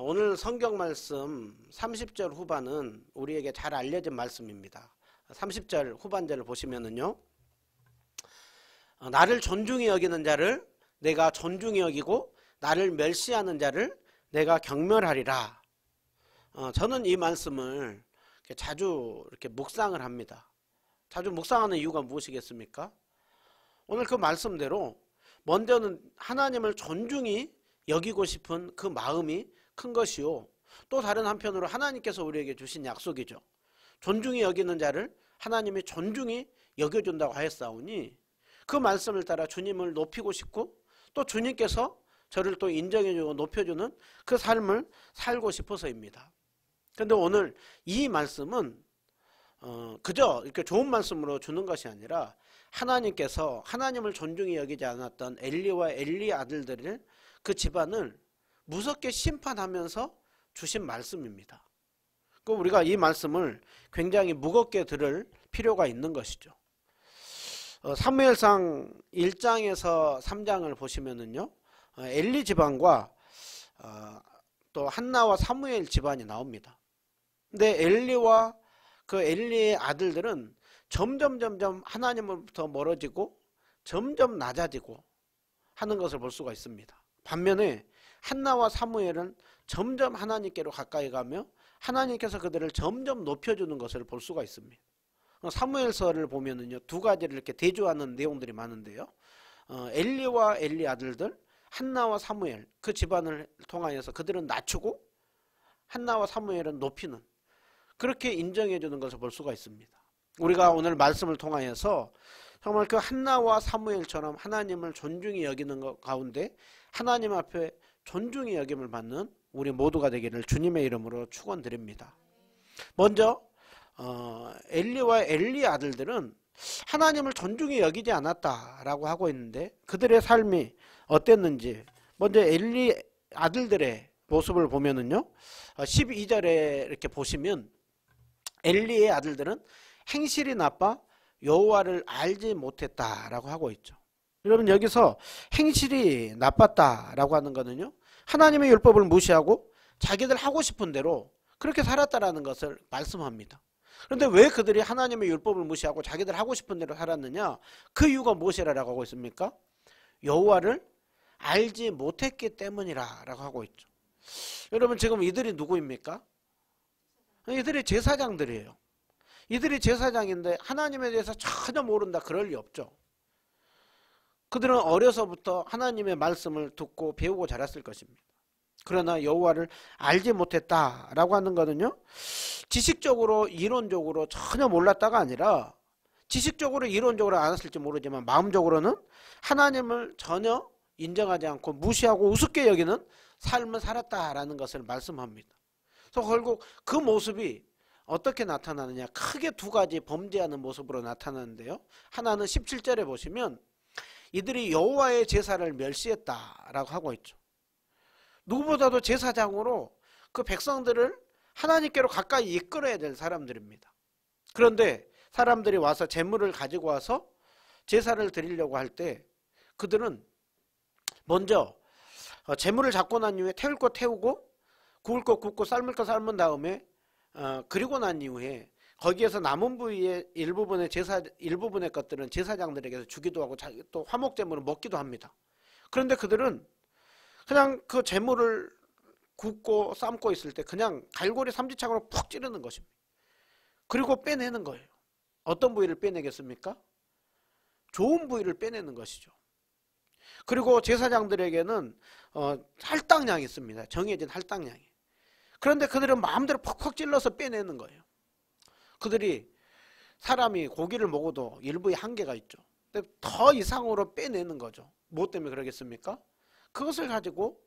오늘 성경 말씀 30절 후반은 우리에게 잘 알려진 말씀입니다. 30절 후반절을 보시면은요, 나를 존중히 여기는 자를 내가 존중히 여기고 나를 멸시하는 자를 내가 경멸하리라. 저는 이 말씀을 자주 이렇게 묵상을 합니다. 자주 묵상하는 이유가 무엇이겠습니까? 오늘 그 말씀대로 먼저는 하나님을 존중히 여기고 싶은 그 마음이 큰 것이요, 또 다른 한편으로 하나님께서 우리에게 주신 약속이죠. 존중히 여기는 자를 하나님이 존중히 여겨준다고 하였사오니 그 말씀을 따라 주님을 높이고 싶고 또 주님께서 저를 또 인정해주고 높여주는 그 삶을 살고 싶어서입니다. 그런데 오늘 이 말씀은 그저 이렇게 좋은 말씀으로 주는 것이 아니라 하나님께서 하나님을 존중히 여기지 않았던 엘리와 엘리 아들들을 그 집안을 무섭게 심판하면서 주신 말씀입니다. 우리가 이 말씀을 굉장히 무겁게 들을 필요가 있는 것이죠. 사무엘상 1장에서 3장을 보시면은요, 엘리 집안과 또 한나와 사무엘 집안이 나옵니다. 근데 엘리와 그 엘리의 아들들은 점점 하나님으로부터 멀어지고 점점 낮아지고 하는 것을 볼 수가 있습니다. 반면에 한나와 사무엘은 점점 하나님께로 가까이 가며 하나님께서 그들을 점점 높여주는 것을 볼 수가 있습니다. 사무엘서를 보면은요, 두 가지를 이렇게 대조하는 내용들이 많은데요, 엘리와 엘리 아들들, 한나와 사무엘, 그 집안을 통하여서 그들은 낮추고 한나와 사무엘은 높이는, 그렇게 인정해 주는 것을 볼 수가 있습니다. 우리가 오늘 말씀을 통하여서 정말 그 한나와 사무엘처럼 하나님을 존중히 여기는 것 가운데 하나님 앞에 존중히 여김을 받는 우리 모두가 되기를 주님의 이름으로 축원드립니다. 먼저 엘리와 엘리 아들들은 하나님을 존중히 여기지 않았다라고 하고 있는데 그들의 삶이 어땠는지 먼저 엘리 아들들의 모습을 보면은요, 12절에 이렇게 보시면 엘리의 아들들은 행실이 나빠 여호와를 알지 못했다라고 하고 있죠. 여러분, 여기서 행실이 나빴다라고 하는 거는요, 하나님의 율법을 무시하고 자기들 하고 싶은 대로 그렇게 살았다라는 것을 말씀합니다. 그런데 왜 그들이 하나님의 율법을 무시하고 자기들 하고 싶은 대로 살았느냐? 그 이유가 무엇이라고 하고 있습니까? 여호와를 알지 못했기 때문이라고 하고 있죠. 여러분, 지금 이들이 누구입니까? 이들이 제사장들이에요. 이들이 제사장인데 하나님에 대해서 전혀 모른다, 그럴 리 없죠. 그들은 어려서부터 하나님의 말씀을 듣고 배우고 자랐을 것입니다. 그러나 여호와를 알지 못했다라고 하는 것은요, 지식적으로 이론적으로 전혀 몰랐다가 아니라 지식적으로 이론적으로 알았을지 모르지만 마음적으로는 하나님을 전혀 인정하지 않고 무시하고 우습게 여기는 삶을 살았다라는 것을 말씀합니다. 그래서 결국 그 모습이 어떻게 나타나느냐, 크게 두 가지 범죄하는 모습으로 나타나는데요, 하나는 17절에 보시면 이들이 여호와의 제사를 멸시했다라고 하고 있죠. 누구보다도 제사장으로 그 백성들을 하나님께로 가까이 이끌어야 될 사람들입니다. 그런데 사람들이 와서 제물을 가지고 와서 제사를 드리려고 할 때 그들은 먼저 제물을 잡고 난 이후에 태울 거 태우고 구울 거 굽고 삶을 거 삶은 다음에 그리고 난 이후에 거기에서 남은 부위의 일부분의 것들은 제사장들에게서 주기도 하고 또 화목제물을 먹기도 합니다. 그런데 그들은 그냥 그 제물을 굽고 삶고 있을 때 그냥 갈고리 삼지창으로 푹 찌르는 것입니다. 그리고 빼내는 거예요. 어떤 부위를 빼내겠습니까? 좋은 부위를 빼내는 것이죠. 그리고 제사장들에게는 할당량이 있습니다. 정해진 할당량이. 그런데 그들은 마음대로 퍽퍽 찔러서 빼내는 거예요. 그들이, 사람이 고기를 먹어도 일부의 한계가 있죠. 근데 더 이상으로 빼내는 거죠. 무엇 때문에 그러겠습니까? 그것을 가지고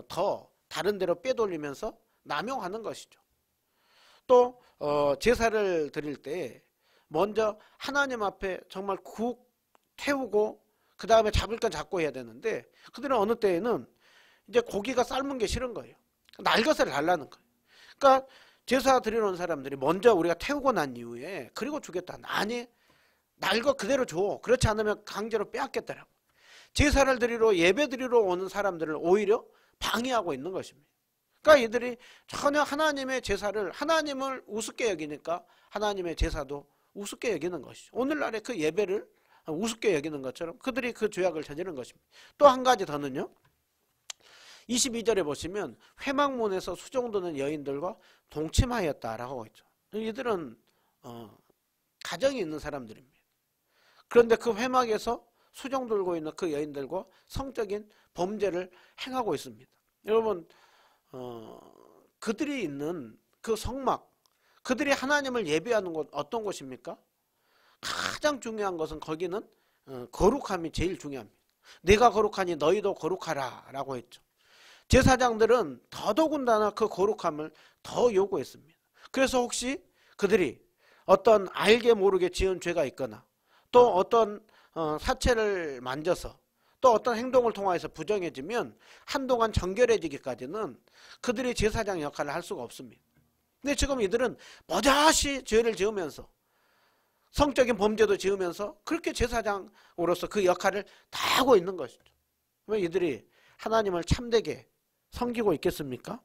더 다른 데로 빼돌리면서 남용하는 것이죠. 또 제사를 드릴 때 먼저 하나님 앞에 정말 태우고 그 다음에 잡을 건 잡고 해야 되는데 그들은 어느 때에는 이제 고기가 삶은 게 싫은 거예요. 날 것을 달라는 거예요. 그러니까 제사 드리러 온 사람들이 먼저 우리가 태우고 난 이후에 그리고 주겠다. 아니, 날 것 그대로 줘. 그렇지 않으면 강제로 빼앗겠다라고. 제사를 드리러, 예배 드리러 오는 사람들을 오히려 방해하고 있는 것입니다. 그러니까 이들이 전혀 하나님의 제사를, 하나님을 우습게 여기니까 하나님의 제사도 우습게 여기는 것이죠. 오늘날의 그 예배를 우습게 여기는 것처럼 그들이 그 죄악을 저지른 것입니다. 또 한 가지 더는요. 22절에 보시면 회막문에서 수종드는 여인들과 동침하였다라고 하고 있죠. 이들은 가정이 있는 사람들입니다. 그런데 그 회막에서 수종 들고 있는 그 여인들과 성적인 범죄를 행하고 있습니다. 여러분 그들이 있는 그 성막, 그들이 하나님을 예배하는 곳 어떤 곳입니까? 가장 중요한 것은 거기는 거룩함이 제일 중요합니다. 내가 거룩하니 너희도 거룩하라 라고 했죠. 제사장들은 더더군다나 그 거룩함을 더 요구했습니다. 그래서 혹시 그들이 어떤 알게 모르게 지은 죄가 있거나 또 어떤 사체를 만져서 또 어떤 행동을 통해서 부정해지면 한동안 정결해지기까지는 그들이 제사장 역할을 할 수가 없습니다. 근데 지금 이들은 버젓이 죄를 지으면서 성적인 범죄도 지으면서 그렇게 제사장으로서 그 역할을 다 하고 있는 것이죠. 왜 이들이 하나님을 참되게 섬기고 있겠습니까?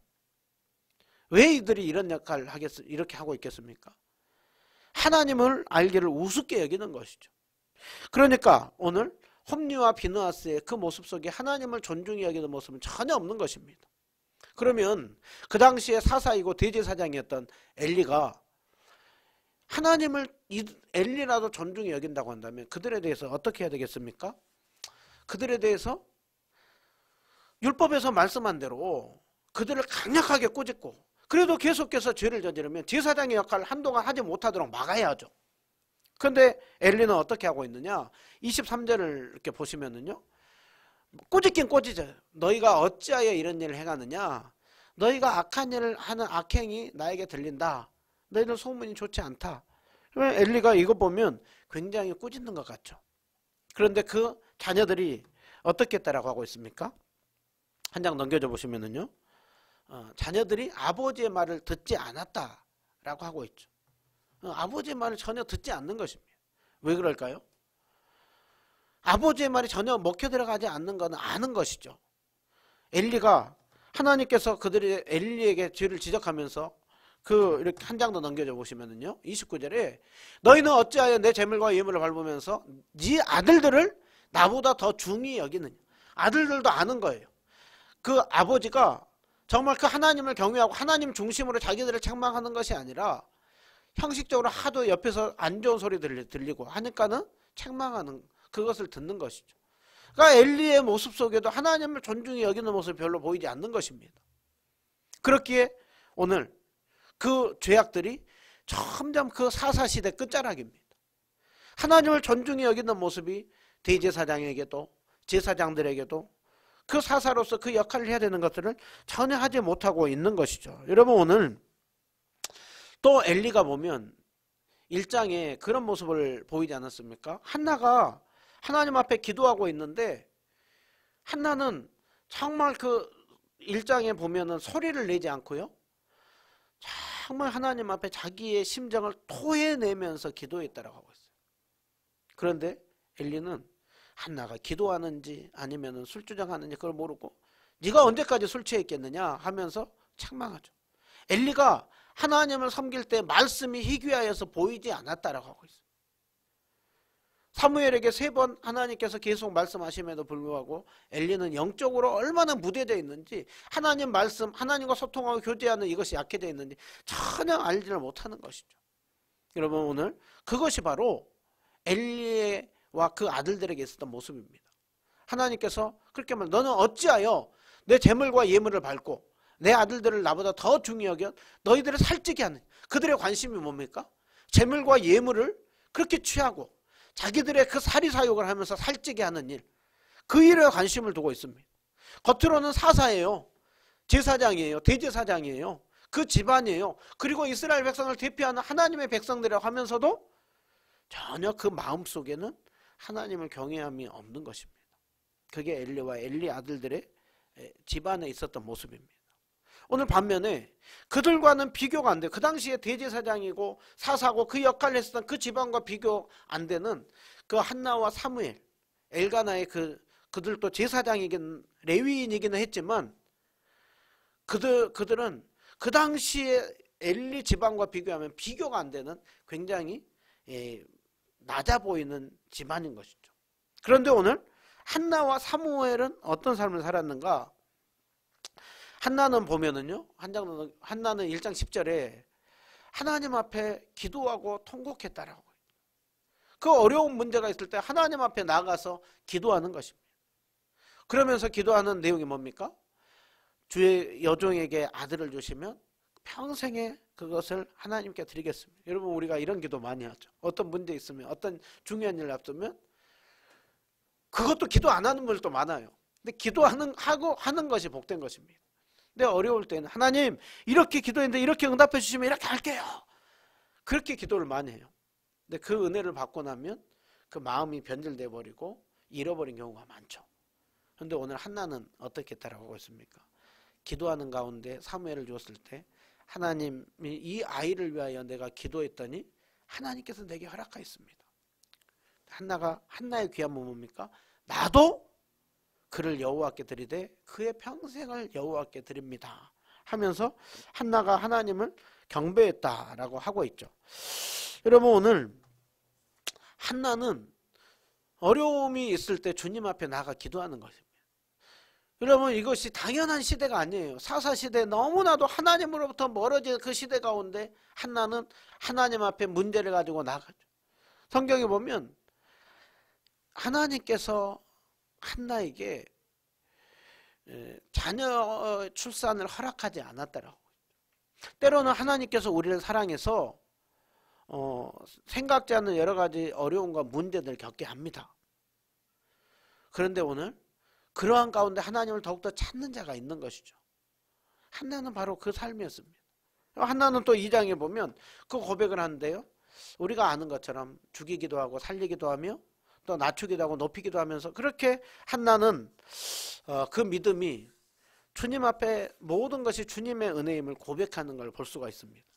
왜 이들이 이런 역할을 이렇게 하고 있겠습니까? 하나님을 알기를 우습게 여기는 것이죠. 그러니까 오늘 홈리와 비느하스의 그 모습 속에 하나님을 존중히 여기는 모습은 전혀 없는 것입니다. 그러면 그 당시에 사사이고 대제사장이었던 엘리가 하나님을 엘리라도 존중히 여긴다고 한다면 그들에 대해서 어떻게 해야 되겠습니까? 그들에 대해서 율법에서 말씀한 대로 그들을 강력하게 꾸짖고 그래도 계속해서 죄를 저지르면 제사장의 역할을 한동안 하지 못하도록 막아야 하죠. 그런데 엘리는 어떻게 하고 있느냐? 23절을 이렇게 보시면은요. 꾸짖긴 꾸짖어요. 너희가 어찌하여 이런 일을 행하느냐? 너희가 악한 일을 하는 악행이 나에게 들린다. 너희는 소문이 좋지 않다. 엘리가 이거 보면 굉장히 꾸짖는 것 같죠. 그런데 그 자녀들이 어떻게 했다라고 하고 있습니까? 한 장 넘겨줘 보시면은요. 자녀들이 아버지의 말을 듣지 않았다라고 하고 있죠. 아버지의 말을 전혀 듣지 않는 것입니다. 왜 그럴까요? 아버지의 말이 전혀 먹혀 들어가지 않는 것은 아는 것이죠. 엘리가 하나님께서 그들이 엘리에게 죄를 지적하면서 이렇게 한 장 더 넘겨줘 보시면은요. 29절에 너희는 어찌하여 내 재물과 예물을 밟으면서 네 아들들을 나보다 더 중히 여기느냐. 아들들도 아는 거예요. 그 아버지가 정말 그 하나님을 경외하고 하나님 중심으로 자기들을 책망하는 것이 아니라 형식적으로 하도 옆에서 안 좋은 소리 들리고 하니까는 책망하는 그것을 듣는 것이죠. 그러니까 엘리의 모습 속에도 하나님을 존중히 여기는 모습이 별로 보이지 않는 것입니다. 그렇기에 오늘 그 죄악들이 점점 그 사사시대 끝자락입니다. 하나님을 존중히 여기는 모습이 대제사장에게도 제사장들에게도 그 사사로서 그 역할을 해야 되는 것들을 전혀 하지 못하고 있는 것이죠. 여러분 오늘 또 엘리가 보면 1장에 그런 모습을 보이지 않았습니까? 한나가 하나님 앞에 기도하고 있는데 한나는 정말 그 1장에 보면은 소리를 내지 않고요. 정말 하나님 앞에 자기의 심정을 토해내면서 기도했다라고 하고 있어요. 그런데 엘리는 한나가 기도하는지 아니면 술주정하는지 그걸 모르고 네가 언제까지 술 취해 있겠느냐 하면서 책망하죠. 엘리가 하나님을 섬길 때 말씀이 희귀하여서 보이지 않았다라고 하고 있어요. 사무엘에게 3번 하나님께서 계속 말씀하심에도 불구하고 엘리는 영적으로 얼마나 무뎌져 있는지 하나님 말씀, 하나님과 소통하고 교제하는 이것이 약해져 있는지 전혀 알지를 못하는 것이죠. 여러분 오늘 그것이 바로 엘리와 그 아들들에게 있었던 모습입니다. 하나님께서 그렇게 말해 너는 어찌하여 내 재물과 예물을 밟고 내 아들들을 나보다 더 중히 여겨 너희들을 살찌게 하느냐. 그들의 관심이 뭡니까? 재물과 예물을 그렇게 취하고 자기들의 그 사리사욕을 하면서 살찌게 하는 일, 그 일에 관심을 두고 있습니다. 겉으로는 사사예요. 제사장이에요. 대제사장이에요. 그 집안이에요. 그리고 이스라엘 백성을 대표하는 하나님의 백성들이라고 하면서도 전혀 그 마음속에는 하나님을 경외함이 없는 것입니다. 그게 엘리와 엘리 아들들의 집안에 있었던 모습입니다. 오늘 반면에 그들과는 비교가 안 돼요. 그 당시에 대제사장이고 사사고 그 역할을 했었던 그 집안과 비교 안 되는 그 한나와 사무엘, 엘가나의 그들도 제사장이긴 레위인이기는 했지만 그들은 그 당시에 엘리 집안과 비교하면 비교가 안 되는 굉장히 낮아 보이는 집안인 것이죠. 그런데 오늘 한나와 사무엘은 어떤 삶을 살았는가? 한나는 보면은요, 한나는 1장 10절에 하나님 앞에 기도하고 통곡했다라고. 그 어려운 문제가 있을 때 하나님 앞에 나가서 기도하는 것입니다. 그러면서 기도하는 내용이 뭡니까? 주의 여종에게 아들을 주시면 평생에 그것을 하나님께 드리겠습니다. 여러분, 우리가 이런 기도 많이 하죠. 어떤 문제 있으면, 어떤 중요한 일을 앞두면 그것도 기도 안 하는 분들도 많아요. 근데 기도하는 것이 복된 것입니다. 근데 어려울 때는 하나님 이렇게 기도했는데 이렇게 응답해 주시면 이렇게 할게요. 그렇게 기도를 많이 해요. 근데 그 은혜를 받고 나면 그 마음이 변질돼 버리고 잃어버린 경우가 많죠. 그런데 오늘 한나는 어떻게 따라가고 있습니까? 기도하는 가운데 사무엘을 주었을 때 하나님이 이 아이를 위하여 내가 기도했더니 하나님께서 내게 허락하였습니다. 한나의 귀한 뭡니까? 나도 그를 여호와께 드리되 그의 평생을 여호와께 드립니다 하면서 한나가 하나님을 경배했다라고 하고 있죠. 여러분, 오늘 한나는 어려움이 있을 때 주님 앞에 나가 기도하는 것입니다. 여러분, 이것이 당연한 시대가 아니에요. 사사시대 너무나도 하나님으로부터 멀어진 그 시대 가운데 한나는 하나님 앞에 문제를 가지고 나가죠. 성경에 보면 하나님께서 한나에게 자녀 출산을 허락하지 않았다라고. 때로는 하나님께서 우리를 사랑해서 생각지 않는 여러 가지 어려움과 문제들을 겪게 합니다. 그런데 오늘 그러한 가운데 하나님을 더욱더 찾는 자가 있는 것이죠. 한나는 바로 그 삶이었습니다. 한나는 또 2장에 보면 그 고백을 하는데요, 우리가 아는 것처럼 죽이기도 하고 살리기도 하며 또 낮추기도 하고 높이기도 하면서 그렇게 한나는 그 믿음이 주님 앞에 모든 것이 주님의 은혜임을 고백하는 걸 볼 수가 있습니다.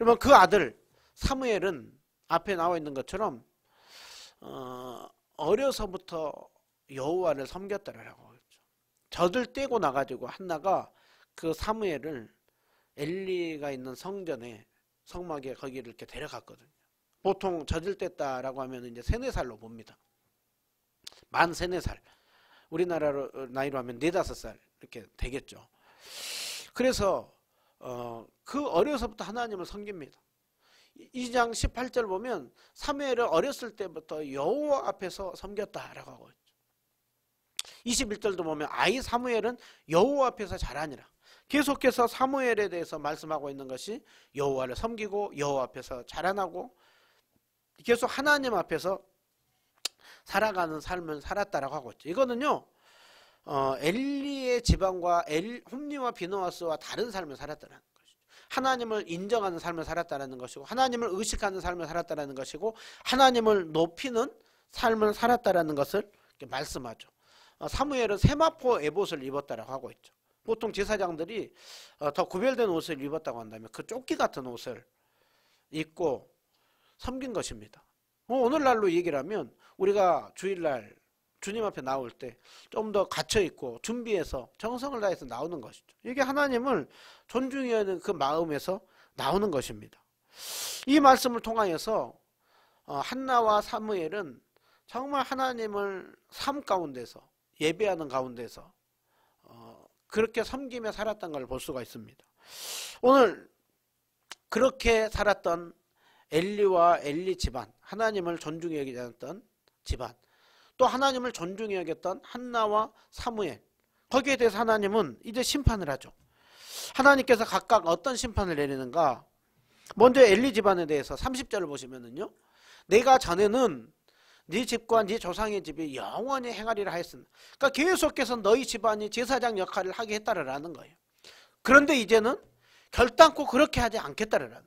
여러분, 그 아들 사무엘은 앞에 나와 있는 것처럼 어려서부터 여호와를 섬겼다라고 했죠. 젖을 떼고 나가지고 한나가 그 사무엘을 엘리가 있는 성전에 성막에 거기를 이렇게 데려갔거든요. 보통 젖을 뗐다라고 하면 이제 3-4살로 봅니다. 만 3-4살. 우리나라로 나이로 하면 4-5살 이렇게 되겠죠. 그래서 그 어려서부터 하나님을 섬깁니다. 2장 18절 보면 사무엘을 어렸을 때부터 여호와 앞에서 섬겼다라고 하고 있죠. 21절도 보면 아이 사무엘은 여호와 앞에서 자라니라. 계속해서 사무엘에 대해서 말씀하고 있는 것이 여호와를 섬기고 여호와 앞에서 자라나고 계속 하나님 앞에서 살아가는 삶을 살았다라고 하고 있죠. 이거는요, 엘리의 집안과 홈리와 비느하스와 다른 삶을 살았다는 것이죠. 하나님을 인정하는 삶을 살았다는 것이고, 하나님을 의식하는 삶을 살았다는 것이고, 하나님을 높이는 삶을 살았다는 것을 말씀하죠. 사무엘은 세마포 에봇을 입었다라고 하고 있죠. 보통 제사장들이 더 구별된 옷을 입었다고 한다면 그 조끼 같은 옷을 입고 섬긴 것입니다. 오늘날로 얘기를 하면 우리가 주일날 주님 앞에 나올 때 좀 더 갇혀있고 준비해서 정성을 다해서 나오는 것이죠. 이게 하나님을 존중해야 하는 그 마음에서 나오는 것입니다. 이 말씀을 통하여서 한나와 사무엘은 정말 하나님을 삶 가운데서 예배하는 가운데서 그렇게 섬기며 살았던 걸 볼 수가 있습니다. 오늘 그렇게 살았던 엘리와 엘리 집안, 하나님을 존중히 여기지 않았던 집안, 또 하나님을 존중히 여겼던 한나와 사무엘, 거기에 대해서 하나님은 이제 심판을 하죠. 하나님께서 각각 어떤 심판을 내리는가? 먼저 엘리 집안에 대해서 30절을 보시면은요, 내가 전에는 네 집과 네 조상의 집이 영원히 행하리라 하였습니다. 그러니까 계속해서 너희 집안이 제사장 역할을 하게 했다라는 거예요. 그런데 이제는 결단코 그렇게 하지 않겠다라는 거예요.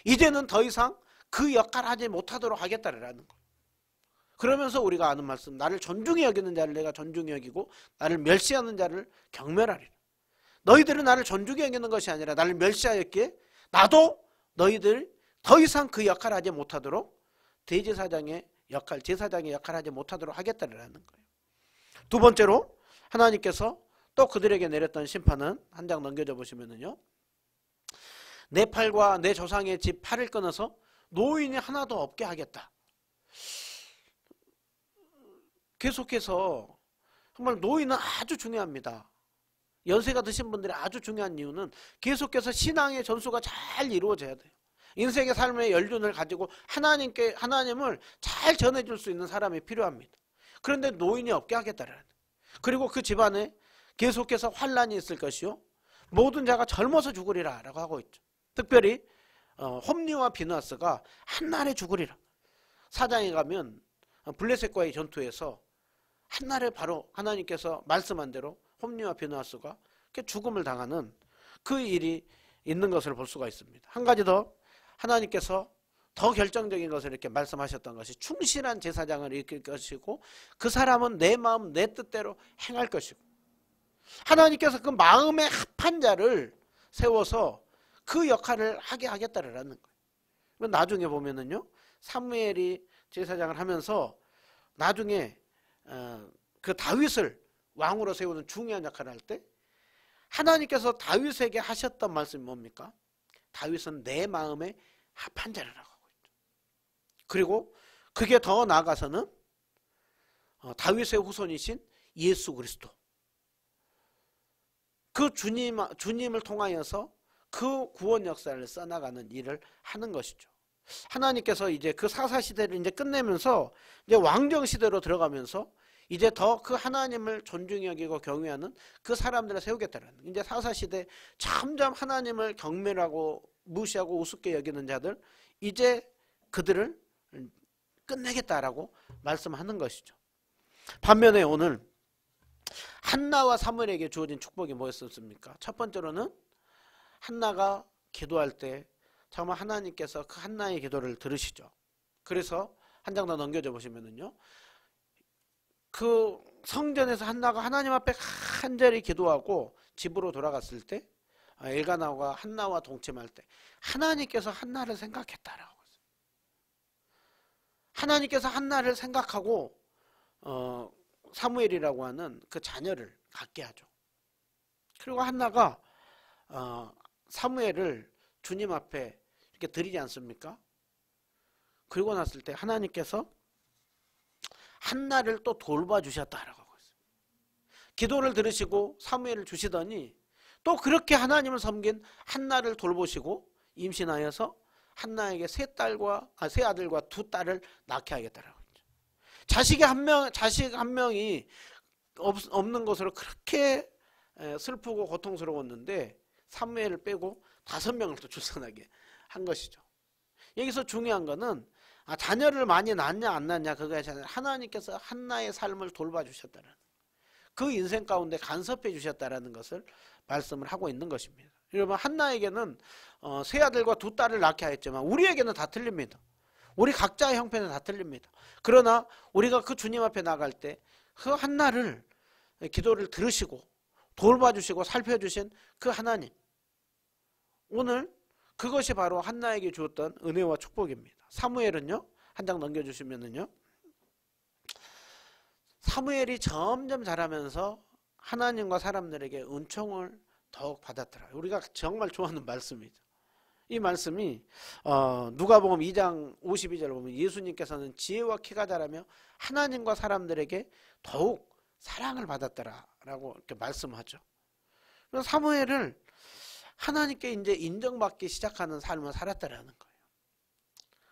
이제는 더 이상 그 역할을 하지 못하도록 하겠다라는 거예요. 그러면서 우리가 아는 말씀, 나를 존중히 여기는 자를 내가 존중히 여기고 나를 멸시하는 자를 경멸하리라. 너희들은 나를 존중히 여기는 것이 아니라 나를 멸시하였기에 나도 너희들 더 이상 그 역할을 하지 못하도록 대제사장의 역할, 제사장의 역할을 하지 못하도록 하겠다라는 거예요. 두 번째로 하나님께서 또 그들에게 내렸던 심판은 한 장 넘겨져 보시면은요. 내 팔과 내 조상의 집 팔을 끊어서 노인이 하나도 없게 하겠다. 계속해서 정말 노인은 아주 중요합니다. 연세가 드신 분들이 아주 중요한 이유는 계속해서 신앙의 전수가 잘 이루어져야 돼요. 인생의 삶의 연륜을 가지고 하나님을 잘 전해줄 수 있는 사람이 필요합니다. 그런데 노인이 없게 하겠다라는 거예요. 그리고 그 집안에 계속해서 환란이 있을 것이요 모든 자가 젊어서 죽으리라 라고 하고 있죠. 특별히 홈리와 비누아스가 한날에 죽으리라. 사장에 가면 블레셋과의 전투에서 한날에 바로 하나님께서 말씀한 대로 홈리와 비누아스가 죽음을 당하는 그 일이 있는 것을 볼 수가 있습니다. 한 가지 더 하나님께서 더 결정적인 것을 이렇게 말씀하셨던 것이 충실한 제사장을 일으킬 것이고 그 사람은 내 마음 내 뜻대로 행할 것이고 하나님께서 그 마음에 합한 자를 세워서 그 역할을 하게 하겠다라는 거예요. 나중에 보면은요 사무엘이 제사장을 하면서 나중에 그 다윗을 왕으로 세우는 중요한 역할을 할 때 하나님께서 다윗에게 하셨던 말씀이 뭡니까? 다윗은 내 마음에 합한 자라라고 하고 있죠. 그리고 그게 더 나아가서는 다윗의 후손이신 예수 그리스도 그 주님을 통하여서 그 구원 역사를 써나가는 일을 하는 것이죠. 하나님께서 이제 그 사사시대를 이제 끝내면서 이제 왕정시대로 들어가면서 이제 더 그 하나님을 존중히 여기고 경외하는 그 사람들을 세우겠다는 이제 사사시대 점점 하나님을 경멸하고 무시하고 우습게 여기는 자들 이제 그들을 끝내겠다라고 말씀하는 것이죠. 반면에 오늘 한나와 사무엘에게 주어진 축복이 뭐였습니까? 첫 번째로는 한나가 기도할 때 정말 하나님께서 그 한나의 기도를 들으시죠. 그래서 한 장 더 넘겨줘 보시면은요. 그 성전에서 한나가 하나님 앞에 간절히 기도하고 집으로 돌아갔을 때 엘가나가 한나와 동침할 때 하나님께서 한나를 생각했다라고 했어요. 하나님께서 한나를 생각하고 사무엘이라고 하는 그 자녀를 갖게 하죠. 그리고 한나가 사무엘을 주님 앞에 이렇게 드리지 않습니까? 그리고 났을 때 하나님께서 한나를 또 돌봐주셨다라고 하고 있어요. 기도를 들으시고 사무엘을 주시더니 또 그렇게 하나님을 섬긴 한나를 돌보시고 임신하여서 한나에게 세 아들과 두 딸을 낳게 하겠다라고 했죠. 자식 한 명이 없는 것으로 그렇게 슬프고 고통스러웠는데 사무엘을 빼고 5명을 또 출산하게 한 것이죠. 여기서 중요한 거는 자녀를 많이 낳냐 안 낳냐 그거가 아니라 하나님께서 한나의 삶을 돌봐주셨다는 그 인생 가운데 간섭해 주셨다는 것을 말씀을 하고 있는 것입니다. 여러분 한나에게는 세 아들과 두 딸을 낳게 하였지만 우리에게는 다 틀립니다. 우리 각자의 형편은 다 틀립니다. 그러나 우리가 그 주님 앞에 나갈 때 그 한나를 기도를 들으시고 돌봐주시고 살펴주신 그 하나님 오늘 그것이 바로 한나에게 주었던 은혜와 축복입니다. 사무엘은요 한 장 넘겨주시면은요 사무엘이 점점 자라면서 하나님과 사람들에게 은총을 더욱 받았더라. 우리가 정말 좋아하는 말씀이죠. 이 말씀이 누가복음 2장 52절을 보면 예수님께서는 지혜와 키가 자라며 하나님과 사람들에게 더욱 사랑을 받았더라 라고 이렇게 말씀하죠. 그래서 사무엘을 하나님께 이제 인정받기 시작하는 삶을 살았다라는 거예요.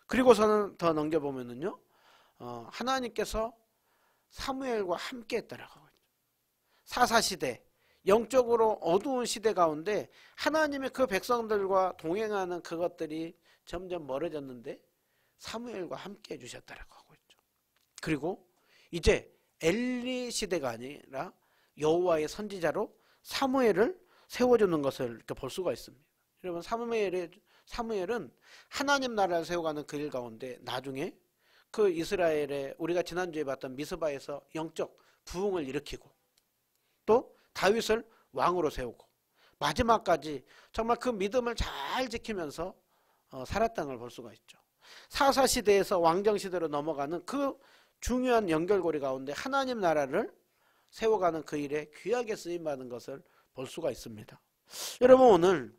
그리고서는 더 넘겨보면은요 하나님께서 사무엘과 함께 했더라고 하죠. 사사시대 영적으로 어두운 시대 가운데 하나님의 그 백성들과 동행하는 그것들이 점점 멀어졌는데 사무엘과 함께 해주셨다라고 하고 있죠. 그리고 이제 엘리 시대가 아니라 여호와의 선지자로 사무엘을 세워주는 것을 이렇게 볼 수가 있습니다. 여러분 사무엘은 하나님 나라를 세워가는 그 일 가운데 나중에 그 이스라엘의 우리가 지난주에 봤던 미스바에서 영적 부흥을 일으키고 또 다윗을 왕으로 세우고 마지막까지 정말 그 믿음을 잘 지키면서 살았다는 걸 볼 수가 있죠. 사사시대에서 왕정시대로 넘어가는 그 중요한 연결고리 가운데 하나님 나라를 세워가는 그 일에 귀하게 쓰임받는 것을 볼 수가 있습니다. 여러분, 오늘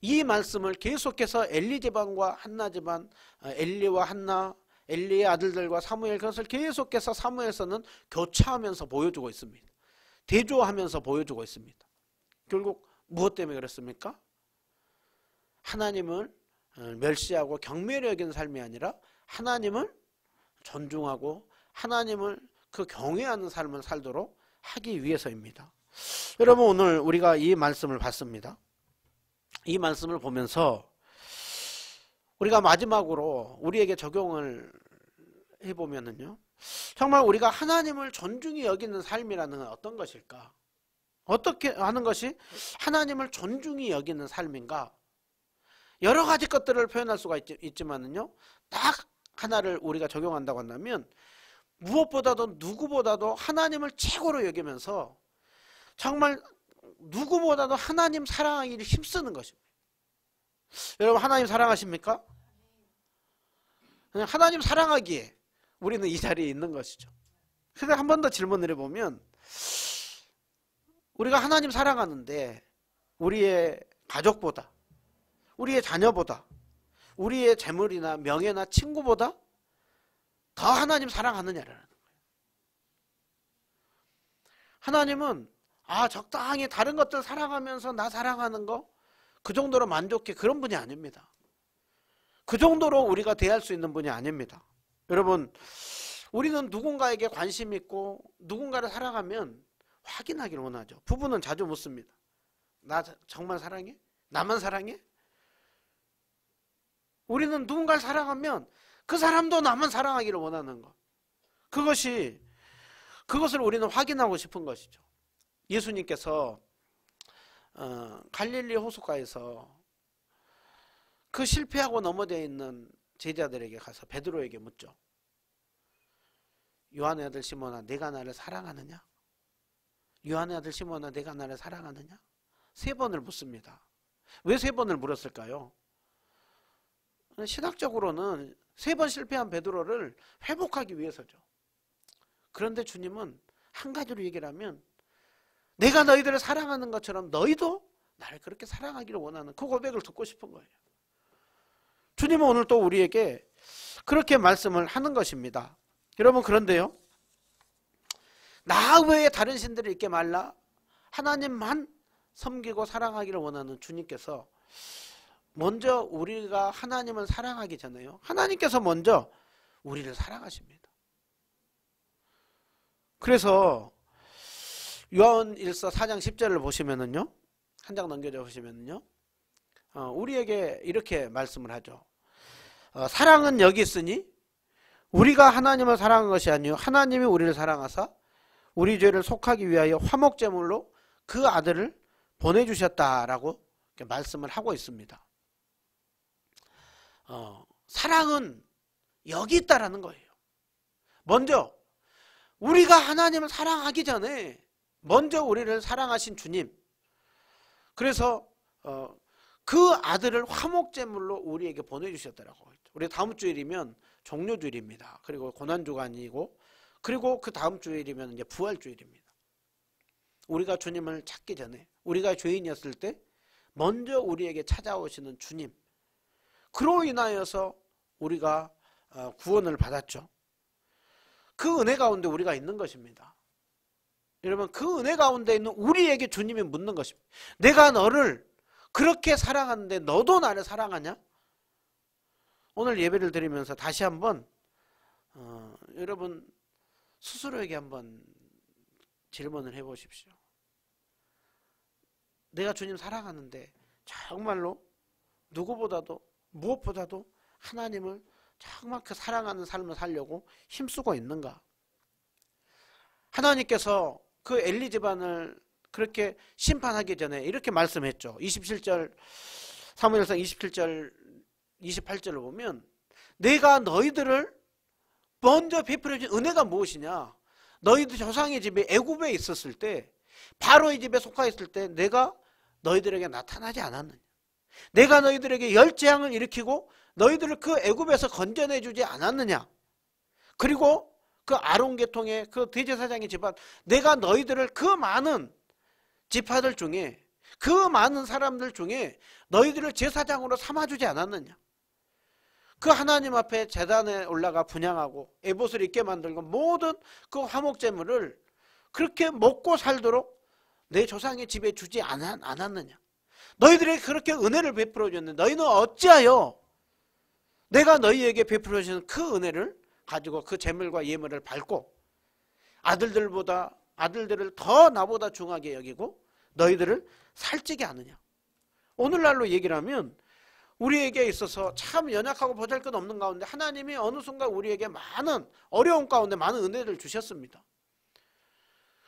이 말씀을 계속해서 엘리 집안과 한나 집안, 엘리와 한나, 엘리의 아들들과 사무엘, 그것을 계속해서 사무엘서는 교차하면서 보여주고 있습니다. 대조하면서 보여주고 있습니다. 결국 무엇 때문에 그렇습니까? 하나님을 멸시하고 경멸히 여기는 삶이 아니라 하나님을 존중하고 하나님을 그 경외하는 삶을 살도록 하기 위해서입니다. 여러분, 오늘 우리가 이 말씀을 봤습니다. 이 말씀을 보면서 우리가 마지막으로 우리에게 적용을 해보면은요, 정말 우리가 하나님을 존중히 여기는 삶이라는 건 어떤 것일까? 어떻게 하는 것이 하나님을 존중히 여기는 삶인가? 여러 가지 것들을 표현할 수가 있지만은요, 딱 하나를 우리가 적용한다고 한다면 무엇보다도 누구보다도 하나님을 최고로 여기면서 정말 누구보다도 하나님 사랑하기를 힘쓰는 것입니다. 여러분, 하나님 사랑하십니까? 그냥 하나님 사랑하기에 우리는 이 자리에 있는 것이죠. 그래서 한 번 더 질문을 해보면, 우리가 하나님 사랑하는데 우리의 가족보다, 우리의 자녀보다, 우리의 재물이나 명예나 친구보다 더 하나님 사랑하느냐라는 거예요. 하나님은 적당히 다른 것들 사랑하면서 나 사랑하는 거 그 정도로 만족해, 그런 분이 아닙니다. 그 정도로 우리가 대할 수 있는 분이 아닙니다. 여러분, 우리는 누군가에게 관심 있고 누군가를 사랑하면 확인하기를 원하죠. 부부는 자주 묻습니다. 나 정말 사랑해? 나만 사랑해? 우리는 누군가를 사랑하면 그 사람도 나만 사랑하기를 원하는 것. 그것을 우리는 확인하고 싶은 것이죠. 예수님께서 갈릴리 호숫가에서 그 실패하고 넘어져 있는 제자들에게 가서 베드로에게 묻죠. 요한의 아들 시몬아, 내가 나를 사랑하느냐? 요한의 아들 시몬아, 내가 나를 사랑하느냐? 3번을 묻습니다. 왜 3번을 물었을까요? 신학적으로는 3번 실패한 베드로를 회복하기 위해서죠. 그런데 주님은 한 가지로 얘기를 하면, 내가 너희들을 사랑하는 것처럼 너희도 나를 그렇게 사랑하기를 원하는 그 고백을 듣고 싶은 거예요. 주님은 오늘 또 우리에게 그렇게 말씀을 하는 것입니다. 여러분, 그런데요, 나 외에 다른 신들을 잊게 말라, 하나님만 섬기고 사랑하기를 원하는 주님께서 먼저 우리가 하나님을 사랑하기 전에요, 하나님께서 먼저 우리를 사랑하십니다. 그래서 요한일서 4장 10절을 보시면은요, 한 장 넘겨져 보시면은요, 우리에게 이렇게 말씀을 하죠. 사랑은 여기 있으니 우리가 하나님을 사랑한 것이 아니요 하나님이 우리를 사랑하사 우리 죄를 속하기 위하여 화목제물로 그 아들을 보내주셨다라고 말씀을 하고 있습니다. 사랑은 여기 있다라는 거예요. 먼저 우리가 하나님을 사랑하기 전에 먼저 우리를 사랑하신 주님, 그래서 그 아들을 화목제물로 우리에게 보내주셨다라고 했죠. 우리 다음 주일이면 종료주일입니다. 그리고 고난주간이고, 그리고 그 다음 주일이면 이제 부활주일입니다. 우리가 주님을 찾기 전에, 우리가 죄인이었을 때 먼저 우리에게 찾아오시는 주님, 그로 인하여서 우리가 구원을 받았죠. 그 은혜 가운데 우리가 있는 것입니다. 여러분, 그 은혜 가운데 있는 우리에게 주님이 묻는 것입니다. 내가 너를 그렇게 사랑하는데 너도 나를 사랑하냐? 오늘 예배를 드리면서 다시 한번 여러분 스스로에게 한번 질문을 해보십시오. 내가 주님 사랑하는데 정말로 누구보다도 무엇보다도 하나님을 정말 그 사랑하는 삶을 살려고 힘쓰고 있는가? 하나님께서 그 엘리 집안을 그렇게 심판하기 전에 이렇게 말씀했죠. 27절, 사무엘상 27절 28절을 보면, 내가 너희들을 먼저 베풀어준 은혜가 무엇이냐? 너희들 조상의 집에 애굽에 있었을 때, 바로의 집에 속하 있을 때 내가 너희들에게 나타나지 않았느냐? 내가 너희들에게 열재앙을 일으키고 너희들을 그 애굽에서 건져내주지 않았느냐? 그리고 그 아론 계통의 그 대제사장의 집안, 내가 너희들을 그 많은 지파들 중에, 그 많은 사람들 중에 너희들을 제사장으로 삼아주지 않았느냐. 그 하나님 앞에 제단에 올라가 분향하고 에봇을 입게 만들고 모든 그 화목제물을 그렇게 먹고 살도록 내 조상의 집에 주지 않았느냐. 너희들에게 그렇게 은혜를 베풀어 줬는데 너희는 어찌하여 내가 너희에게 베풀어 주신 그 은혜를 가지고 그 제물과 예물을 밟고 아들들을 더 나보다 중하게 여기고 너희들을 살찌게 하느냐. 오늘날로 얘기를 하면 우리에게 있어서 참 연약하고 보잘것없는 가운데 하나님이 어느 순간 우리에게 많은 어려움 가운데 많은 은혜를 주셨습니다.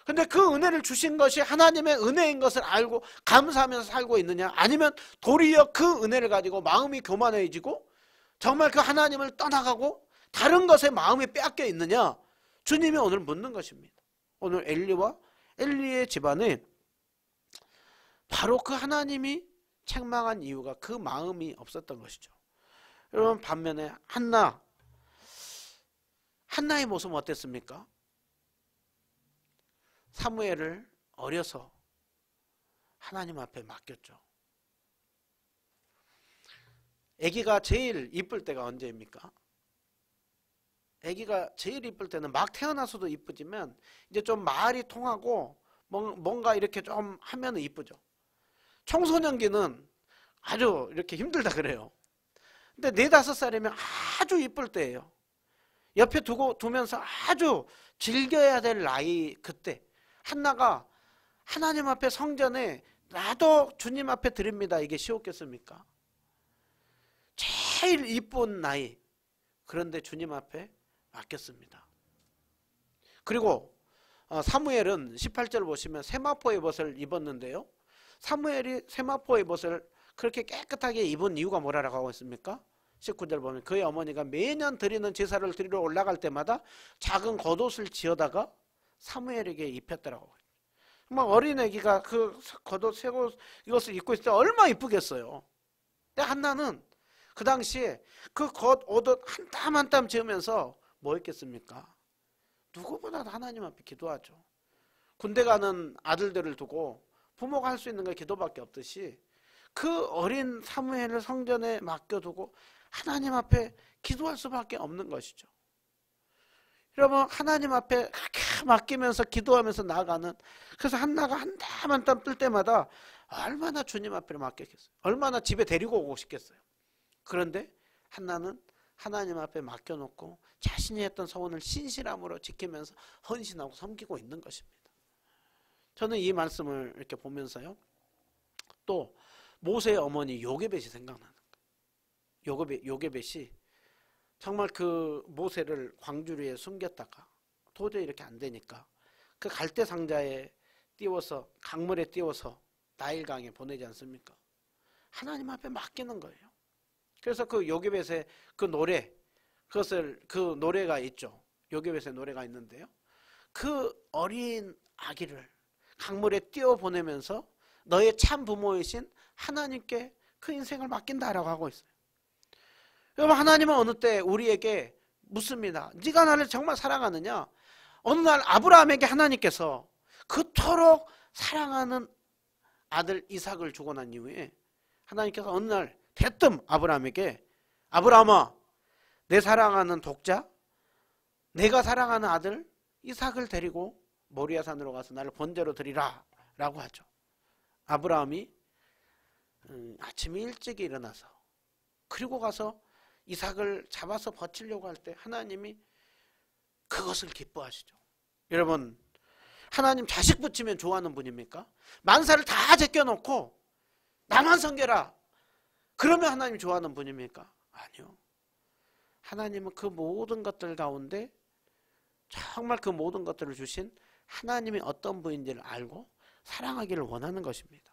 근데 그 은혜를 주신 것이 하나님의 은혜인 것을 알고 감사하면서 살고 있느냐, 아니면 도리어 그 은혜를 가지고 마음이 교만해지고 정말 그 하나님을 떠나가고 다른 것에 마음이 빼앗겨 있느냐, 주님이 오늘 묻는 것입니다. 오늘 엘리의 집안에 바로 그 하나님이 책망한 이유가 그 마음이 없었던 것이죠. 여러분, 반면에 한나의 모습은 어땠습니까? 사무엘을 어려서 하나님 앞에 맡겼죠. 아기가 제일 이쁠 때가 언제입니까? 아기가 제일 이쁠 때는 막 태어나서도 이쁘지만 이제 좀 말이 통하고 뭔가 이렇게 좀 하면 이쁘죠. 청소년기는 아주 이렇게 힘들다 그래요. 근데 4-5살이면 아주 이쁠 때예요. 옆에 두면서 아주 즐겨야 될 나이, 그때 한나가 하나님 앞에 성전에 나도 주님 앞에 드립니다, 이게 쉬웠겠습니까? 제일 이쁜 나이, 그런데 주님 앞에 맡겼습니다. 그리고 사무엘은 18절 보시면 세마포의 벗을 입었는데요, 사무엘이 세마포의 벗을 그렇게 깨끗하게 입은 이유가 뭐라고 하고 있습니까? 19절 보면 그의 어머니가 매년 드리는 제사를 드리러 올라갈 때마다 작은 겉옷을 지어다가 사무엘에게 입혔더라고. 막 어린 애기가 그 겉옷, 새옷 이것을 입고 있을 때 얼마나 이쁘겠어요. 근데 한나는 그 당시에 그 겉옷 한 땀 한 땀 지으면서 뭐 했겠습니까? 누구보다도 하나님 앞에 기도하죠. 군대 가는 아들들을 두고 부모가 할 수 있는 게 기도밖에 없듯이 그 어린 사무엘을 성전에 맡겨두고 하나님 앞에 기도할 수밖에 없는 것이죠. 여러분, 하나님 앞에 그렇게 맡기면서 기도하면서 나아가는, 그래서 한나가 한 땀 한 땀 뜰 때마다 얼마나 주님 앞에 맡겼겠어요. 얼마나 집에 데리고 오고 싶겠어요. 그런데 한나는 하나님 앞에 맡겨놓고 자신이 했던 소원을 신실함으로 지키면서 헌신하고 섬기고 있는 것입니다. 저는 이 말씀을 이렇게 보면서요, 또 모세의 어머니 요게벳이 생각나는 거예요. 요게벳이 정말 그 모세를 광주리에 숨겼다가 도저히 이렇게 안 되니까 그 갈대 상자에 띄워서, 강물에 띄워서 나일강에 보내지 않습니까? 하나님 앞에 맡기는 거예요. 그래서 그 요게벳의 그 노래, 그 노래가 있죠. 요게벳의 노래가 있는데요, 그 어린 아기를 강물에 띄워 보내면서 너의 참 부모이신 하나님께 그 인생을 맡긴다라고 하고 있어요. 여러분, 하나님은 어느 때 우리에게 묻습니다. 네가 나를 정말 사랑하느냐? 어느 날 아브라함에게 하나님께서 그토록 사랑하는 아들 이삭을 주고 난 이후에 하나님께서 어느 날 대뜸 아브라함에게, 아브라함아, 내 사랑하는 독자, 내가 사랑하는 아들 이삭을 데리고 모리아산으로 가서 나를 번제로 드리라 라고 하죠. 아브라함이 아침에 일찍 일어나서 그리고 가서 이삭을 잡아서 버치려고 할 때 하나님이 그것을 기뻐하시죠. 여러분, 하나님 자식 붙이면 좋아하는 분입니까? 만사를 다 제껴놓고 나만 섬겨라, 그러면 하나님 좋아하는 분입니까? 아니요. 하나님은 그 모든 것들 가운데 정말 그 모든 것들을 주신 하나님이 어떤 분인지를 알고 사랑하기를 원하는 것입니다.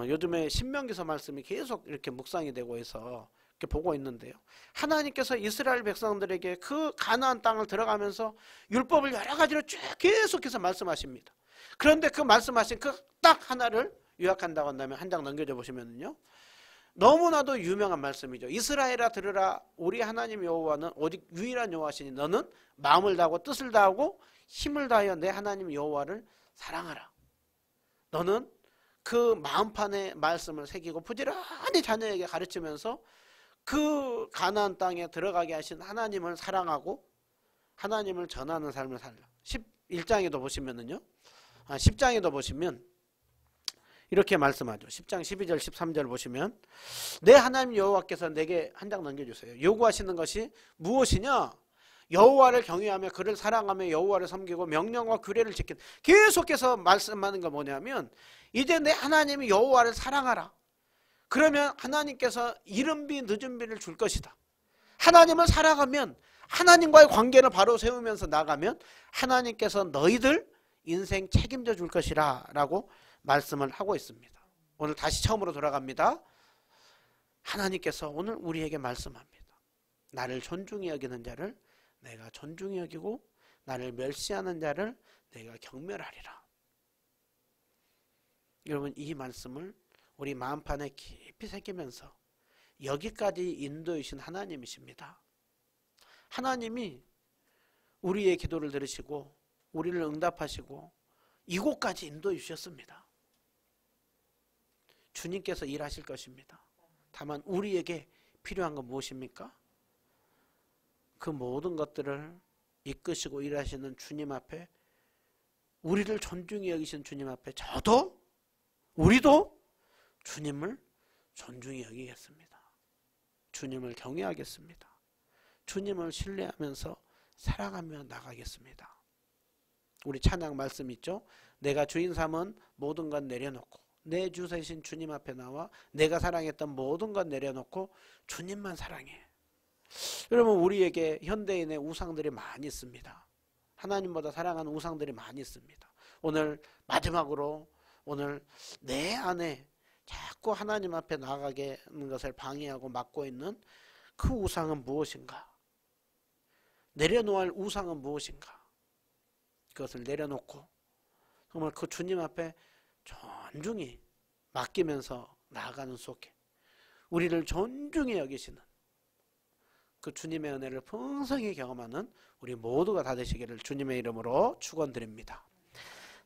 요즘에 신명기서 말씀이 계속 이렇게 묵상이 되고 해서 이렇게 보고 있는데요, 하나님께서 이스라엘 백성들에게 그 가나안 땅을 들어가면서 율법을 여러 가지로 쭉 계속해서 말씀하십니다. 그런데 그 말씀하신 그 딱 하나를 요약한다고 한다면 한 장 넘겨줘 보시면요, 너무나도 유명한 말씀이죠. 이스라엘아 들으라, 우리 하나님 여호와는 오직 유일한 여호와시니 너는 마음을 다하고 뜻을 다하고 힘을 다하여 내 하나님 여호와를 사랑하라. 너는 그 마음판에 말씀을 새기고 부지런히 자녀에게 가르치면서 그 가나안 땅에 들어가게 하신 하나님을 사랑하고 하나님을 전하는 삶을 살라. 11장에도 보시면은요. 10장에도 보시면 이렇게 말씀하죠. 10장 12절 13절 보시면 내 하나님 여호와께서 내게 한 장 넘겨주세요. 요구하시는 것이 무엇이냐? 여호와를 경외하며 그를 사랑하며 여호와를 섬기고 명령과 규례를 지킨. 계속해서 말씀하는 거 뭐냐면 이제 내 하나님이 여호와를 사랑하라. 그러면 하나님께서 이른비 늦은비를 줄 것이다. 하나님을 사랑하면 하나님과의 관계를 바로 세우면서 나가면 하나님께서 너희들 인생 책임져 줄 것이라 라고 말씀을 하고 있습니다. 오늘 다시 처음으로 돌아갑니다. 하나님께서 오늘 우리에게 말씀합니다. 나를 존중히 여기는 자를 내가 존중히 여기고 나를 멸시하는 자를 내가 경멸하리라. 여러분, 이 말씀을 우리 마음판에 깊이 새기면서 여기까지 인도해 주신 하나님이십니다. 하나님이 우리의 기도를 들으시고 우리를 응답하시고 이곳까지 인도해 주셨습니다. 주님께서 일하실 것입니다. 다만 우리에게 필요한 건 무엇입니까? 그 모든 것들을 이끄시고 일하시는 주님 앞에, 우리를 존중히 여기신 주님 앞에 우리도 주님을 존중히 여기겠습니다. 주님을 경외하겠습니다. 주님을 신뢰하면서 사랑하며 나가겠습니다. 우리 찬양 말씀 있죠? 내가 주인 삼은 모든 것 내려놓고 내 주 되신 주님 앞에 나와 내가 사랑했던 모든 것 내려놓고 주님만 사랑해. 여러분, 우리에게 현대인의 우상들이 많이 있습니다. 하나님보다 사랑하는 우상들이 많이 있습니다. 오늘 마지막으로 오늘 내 안에 자꾸 하나님 앞에 나가게 하는 것을 방해하고 막고 있는 그 우상은 무엇인가? 내려놓을 우상은 무엇인가? 그것을 내려놓고 정말 그 주님 앞에 존중히 맡기면서 나아가는 속에 우리를 존중히 여기시는 그 주님의 은혜를 풍성히 경험하는 우리 모두가 다 되시기를 주님의 이름으로 축원드립니다.